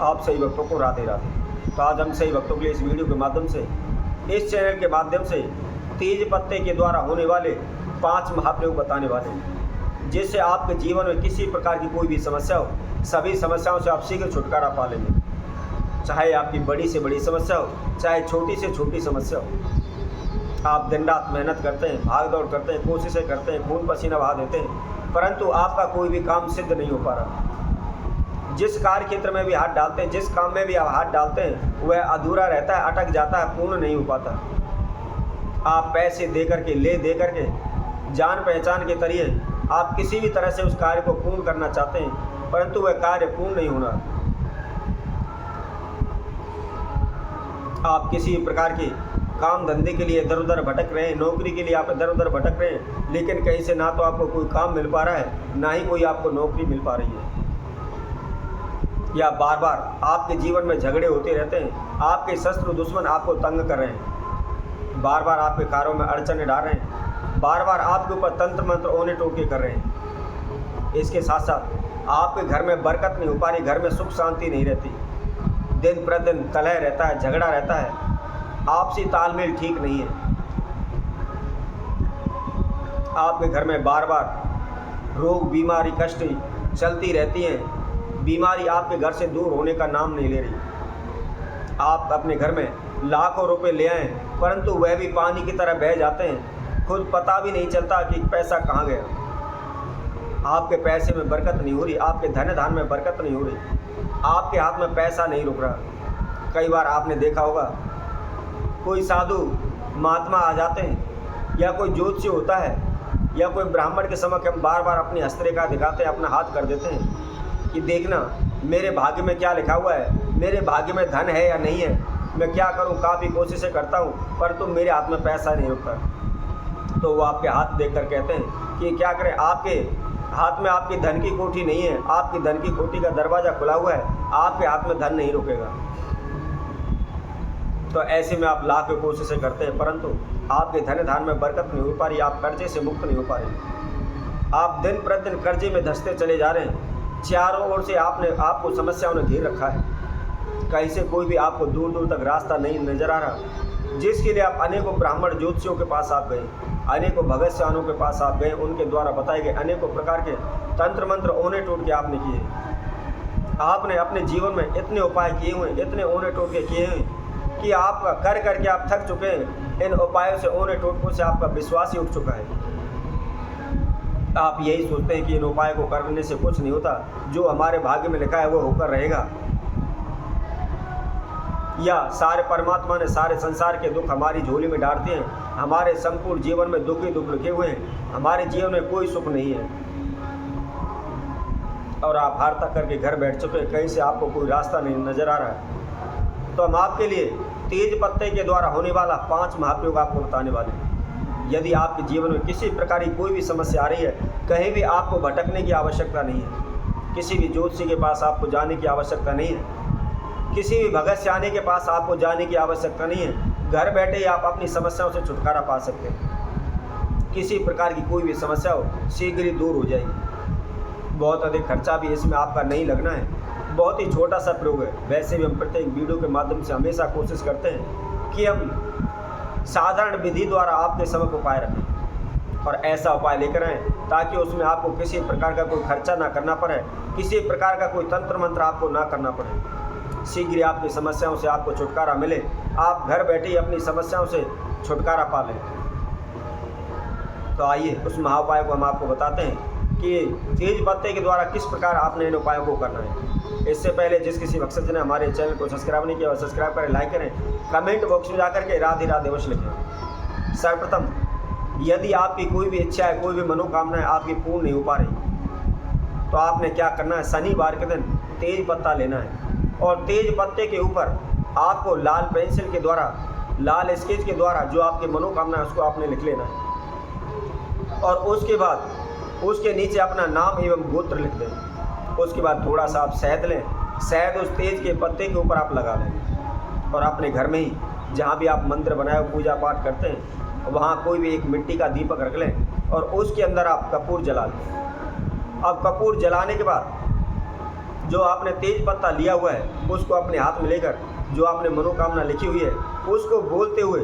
आप सही भक्तों को राधे राधे। तो आज हम सही भक्तों के लिए इस वीडियो के माध्यम से, इस चैनल के माध्यम से तेज पत्ते के द्वारा होने वाले 5 महाप्रयोग बताने वाले हैं, जिससे आपके जीवन में किसी प्रकार की कोई भी समस्या हो, सभी समस्याओं से आप शीघ्र छुटकारा पा लेंगे। चाहे आपकी बड़ी से बड़ी समस्या हो, चाहे छोटी से छोटी समस्या हो। आप दिन रात मेहनत करते हैं, भाग दौड़ करते हैं, कोशिशें करते हैं, खून पसीना बहा देते हैं, परंतु आपका कोई भी काम सिद्ध नहीं हो पा रहा। जिस कार्य क्षेत्र में भी हाथ डालते हैं, जिस काम में भी आप हाथ डालते हैं, वह अधूरा रहता है, अटक जाता है, पूर्ण नहीं हो पाता। आप पैसे दे करके, ले दे करके, जान पहचान के तरीके आप किसी भी तरह से उस कार्य को पूर्ण करना चाहते हैं, परंतु वह कार्य पूर्ण नहीं होना। आप किसी प्रकार की काम धंधे के लिए इधर उधर भटक रहे हैं, नौकरी के लिए आप इधर उधर भटक रहे हैं, लेकिन कहीं से ना तो आपको कोई काम मिल पा रहा है, ना ही कोई आपको नौकरी मिल पा रही है। या बार बार आपके जीवन में झगड़े होते रहते हैं, आपके शत्रु दुश्मन आपको तंग कर रहे हैं, बार बार आपके कार्यों में अड़चने डाल रहे हैं, बार बार आपके ऊपर तंत्र मंत्र ओने टोके कर रहे हैं। इसके साथ साथ आपके घर में बरकत नहीं हो पा रही, घर में सुख शांति नहीं रहती, दिन प्रतिदिन कलह रहता है, झगड़ा रहता है, आपसी तालमेल ठीक नहीं है। आपके घर में बार बार रोग बीमारी कष्ट चलती रहती हैं, बीमारी आपके घर से दूर होने का नाम नहीं ले रही। आप अपने घर में लाखों रुपए ले आए, परंतु वह भी पानी की तरह बह जाते हैं, खुद पता भी नहीं चलता कि पैसा कहाँ गया। आपके पैसे में बरकत नहीं हो रही, आपके धन धान में बरकत नहीं हो रही, आपके हाथ में पैसा नहीं रुक रहा। कई बार आपने देखा होगा, कोई साधु महात्मा आ जाते हैं, या कोई ज्योतिषी होता है, या कोई ब्राह्मण के समक्ष हम बार बार अपनी हस्तरेखा दिखाते हैं, अपना हाथ कर देते हैं कि देखना मेरे भाग्य में क्या लिखा हुआ है, मेरे भाग्य में धन है या नहीं है, मैं क्या करूं, काफ़ी कोशिशें करता हूं, परंतु मेरे हाथ में पैसा नहीं रुकता। तो वो आपके हाथ देखकर कहते हैं कि क्या करें, आपके हाथ में आपकी धन की कोठी नहीं है, आपकी धन की कोठी का दरवाज़ा खुला हुआ है, आपके हाथ में धन नहीं रुकेगा। तो ऐसे में आप लाख कोशिशें करते हैं, परंतु आपके धन धान में बरकत नहीं हो पा रही, आप कर्जे से मुक्त नहीं हो पा रहे, आप दिन प्रतिदिन कर्जे में धंसते चले जा रहे हैं। चारों ओर से आपको समस्याओं ने घेर रखा है, कहीं से कोई भी आपको दूर दूर तक रास्ता नहीं नजर आ रहा, जिसके लिए आप अनेकों ब्राह्मण ज्योतिषियों के पास आप गए, अनेकों भगत सियानों के पास आप गए, उनके द्वारा बताए गए अनेकों प्रकार के तंत्र मंत्र ओने टोटके आपने किए। आपने अपने जीवन में इतने उपाय किए हुए, इतने ओने टोटके किए हैं कि आप कर करके आप थक चुके हैं। इन उपायों से, ओने टोटकों से आपका विश्वास ही उठ चुका है। आप यही सोचते हैं कि इन उपाय को करने से कुछ नहीं होता, जो हमारे भाग्य में लिखा है वो होकर रहेगा, या सारे परमात्मा ने सारे संसार के दुख हमारी झोली में डाल दिए हैं, हमारे संपूर्ण जीवन में दुख ही दुख लिखे हुए हैं, हमारे जीवन में कोई सुख नहीं है, और आप हार तक करके घर बैठ चुके हैं, कहीं से आपको कोई रास्ता नहीं नजर आ रहा है। तो हम आपके लिए तेज पत्ते के द्वारा होने वाला 5 महाप्रयोग आपको बताने वाले हैं। यदि आपके जीवन में किसी प्रकार की कोई भी समस्या आ रही है, कहीं भी आपको भटकने की आवश्यकता नहीं है, किसी भी ज्योतिषी के पास आपको जाने की आवश्यकता नहीं है, किसी भी भगत सियाने के पास आपको जाने की आवश्यकता नहीं है, घर बैठे ही आप अपनी समस्याओं से छुटकारा पा सकते हैं। किसी प्रकार की कोई भी समस्या हो, शीघ्र ही दूर हो जाएगी। बहुत अधिक खर्चा भी इसमें आपका नहीं लगना है, बहुत ही छोटा सा प्रयोग है। वैसे भी हम प्रत्येक वीडियो के माध्यम से हमेशा कोशिश करते हैं कि हम साधारण विधि द्वारा आपके समक्ष उपाय रखें, और ऐसा उपाय लेकर आएँ ताकि उसमें आपको किसी प्रकार का कोई खर्चा ना करना पड़े, किसी प्रकार का कोई तंत्र मंत्र आपको ना करना पड़े, शीघ्र आपकी समस्याओं से आपको छुटकारा मिले, आप घर बैठे ही अपनी समस्याओं से छुटकारा पा लें। तो आइए उस महाउपाय को हम आपको बताते हैं कि तेज पत्ते के द्वारा किस प्रकार आपने इन उपायों को करना है। इससे पहले जिस किसी मकसद ने हमारे चैनल को सब्सक्राइब नहीं किया, सब्सक्राइब करें, लाइक करें, कमेंट बॉक्स में जाकर के राधे राधे अवश्य लिखें। सर्वप्रथम, यदि आपकी कोई भी इच्छा है, कोई भी मनोकामना है आपकी पूर्ण नहीं हो पा रही, तो आपने क्या करना है, शनिवार के दिन तेज पत्ता लेना है, और तेज पत्ते के ऊपर आपको लाल पेंसिल के द्वारा, लाल स्केच के द्वारा जो आपकी मनोकामना है उसको आपने लिख लेना है, और उसके बाद उसके नीचे अपना नाम एवं गोत्र लिख दें। उसके बाद थोड़ा सा आप शहद लें, शहद उस तेज के पत्ते के ऊपर आप लगा लें, और अपने घर में ही जहाँ भी आप मंदिर बनाए पूजा पाठ करते हैं, वहाँ कोई भी एक मिट्टी का दीपक रख लें, और उसके अंदर आप कपूर जला लें। अब कपूर जलाने के बाद जो आपने तेज पत्ता लिया हुआ है उसको अपने हाथ में लेकर जो आपने मनोकामना लिखी हुई है उसको बोलते हुए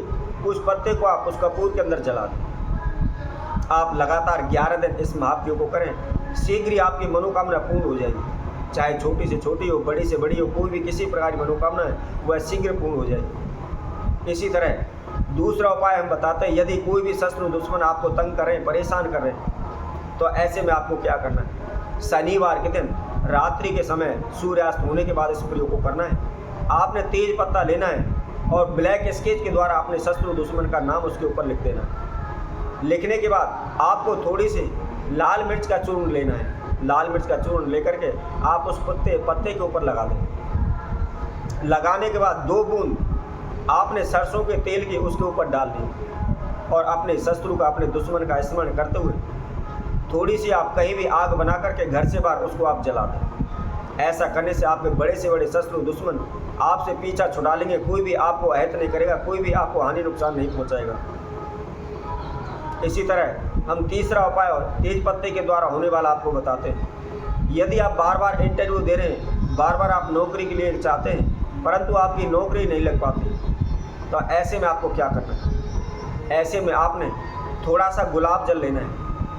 उस पत्ते को आप उस कपूर के अंदर जला दें। आप लगातार 11 दिन इस महाप्रयोग को करें, शीघ्र ही आपकी मनोकामना पूर्ण हो जाएगी। चाहे छोटी से छोटी हो, बड़ी से बड़ी हो, कोई भी किसी प्रकार की मनोकामना है वह शीघ्र पूर्ण हो जाएगी। इसी तरह दूसरा उपाय हम बताते हैं, यदि कोई भी शत्रु दुश्मन आपको तंग कर रहे हैं, परेशान कर रहे हैं, तो ऐसे में आपको क्या करना है। शनिवार के दिन रात्रि के समय सूर्यास्त होने के बाद इस प्रयोग को करना है। आपने तेज पत्ता लेना है और ब्लैक स्केच के द्वारा अपने शत्रु दुश्मन का नाम उसके ऊपर लिख देना है। लिखने के बाद आपको थोड़ी सी लाल मिर्च का चूर्ण लेना है। लाल मिर्च का चूर्ण लेकर के आप उस पत्ते के ऊपर लगा दें। लगाने के बाद 2 बूंद आपने सरसों के तेल की उसके ऊपर डाल दी और अपने शत्रु का, अपने दुश्मन का स्मरण करते हुए थोड़ी सी आप कहीं भी आग बना करके घर से बाहर उसको आप जला दें। ऐसा करने से आपके बड़े से बड़े शत्रु दुश्मन आपसे पीछा छुड़ा लेंगे। कोई भी आपको आहत नहीं करेगा, कोई भी आपको हानि नुकसान नहीं पहुंचाएगा। इसी तरह हम तीसरा उपाय और तेज पत्ते के द्वारा होने वाला आपको बताते हैं। यदि आप बार बार इंटरव्यू दे रहे हैं, बार बार आप नौकरी के लिए चाहते हैं परंतु आपकी नौकरी नहीं लग पाती, तो ऐसे में आपको क्या करना है। ऐसे में आपने थोड़ा सा गुलाब जल लेना है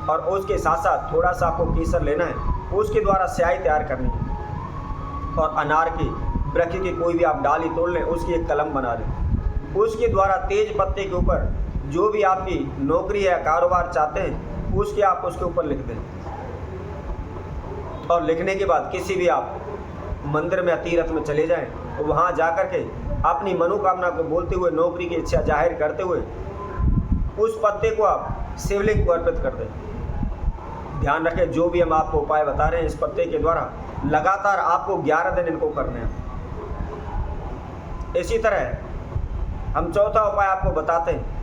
और उसके साथ साथ थोड़ा सा आपको केसर लेना है। उसके द्वारा स्याही तैयार करनी है और अनार की वृक्ष की कोई भी आप डाली तोड़ लें, उसकी एक कलम बना लें। उसके द्वारा तेज पत्ते के ऊपर जो भी आपकी नौकरी या कारोबार चाहते हैं उसके आप उसके ऊपर लिख दें। और लिखने के बाद किसी भी आप मंदिर में या तीर्थ में चले जाएं तो वहाँ जाकर के अपनी मनोकामना को बोलते हुए, नौकरी की इच्छा जाहिर करते हुए उस पत्ते को आप शिवलिंग को अर्पित कर दें। ध्यान रखें, जो भी हम आपको उपाय बता रहे हैं इस पत्ते के द्वारा लगातार आपको 11 दिन इनको करने हैं। इसी तरह हम चौथा उपाय आपको बताते हैं।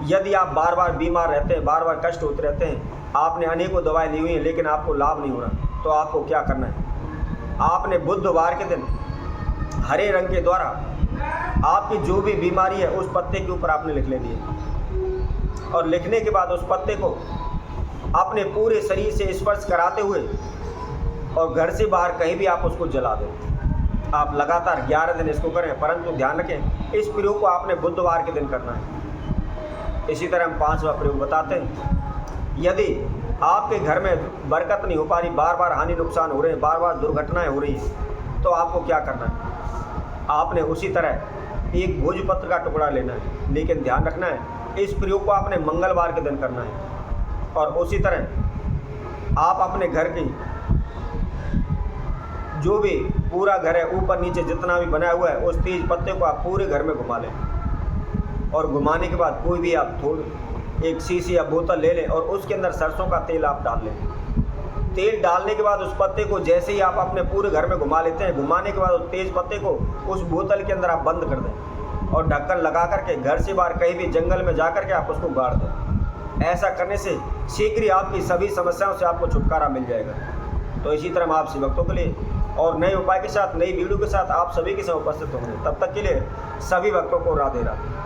यदि आप बार बार बीमार रहते हैं, बार बार कष्ट होते रहते हैं, आपने अनेकों दवाएं ली हुई हैं लेकिन आपको लाभ नहीं हो रहा, तो आपको क्या करना है। आपने बुधवार के दिन हरे रंग के द्वारा आपकी जो भी बीमारी है उस पत्ते के ऊपर आपने लिख लेनी है। और लिखने के बाद उस पत्ते को अपने पूरे शरीर से स्पर्श कराते हुए और घर से बाहर कहीं भी आप उसको जला दें। आप लगातार 11 दिन इसको करें, परंतु ध्यान रखें इस प्रयोग को आपने बुधवार के दिन करना है। इसी तरह हम 5वां प्रयोग बताते हैं। यदि आपके घर में बरकत नहीं हो पा रही, बार बार हानि नुकसान हो रहे हैं, बार बार दुर्घटनाएं हो रही हैं, तो आपको क्या करना है। आपने उसी तरह एक भोजपत्र का टुकड़ा लेना है, लेकिन ध्यान रखना है इस प्रयोग को आपने मंगलवार के दिन करना है। और उसी तरह आप अपने घर की जो भी पूरा घर है, ऊपर नीचे जितना भी बनाया हुआ है, उस तेज पत्ते को आप पूरे घर में घुमा लें। और घुमाने के बाद कोई भी आप एक शीशी या बोतल ले लें और उसके अंदर सरसों का तेल आप डाल लें। तेल डालने के बाद उस पत्ते को जैसे ही आप अपने पूरे घर में घुमा लेते हैं, घुमाने के बाद उस तेज पत्ते को उस बोतल के अंदर आप बंद कर दें और ढक्कन लगा करके घर से बाहर कहीं भी जंगल में जा करके आप उसको गाड़ दें। ऐसा करने से शीघ्र ही आपकी सभी समस्याओं से आपको छुटकारा मिल जाएगा। तो इसी तरह हम आपसे भक्तों के लिए और नए उपाय के साथ, नई वीडियो के साथ आप सभी के साथ उपस्थित होंगे। तब तक के लिए सभी भक्तों को राधे राधे।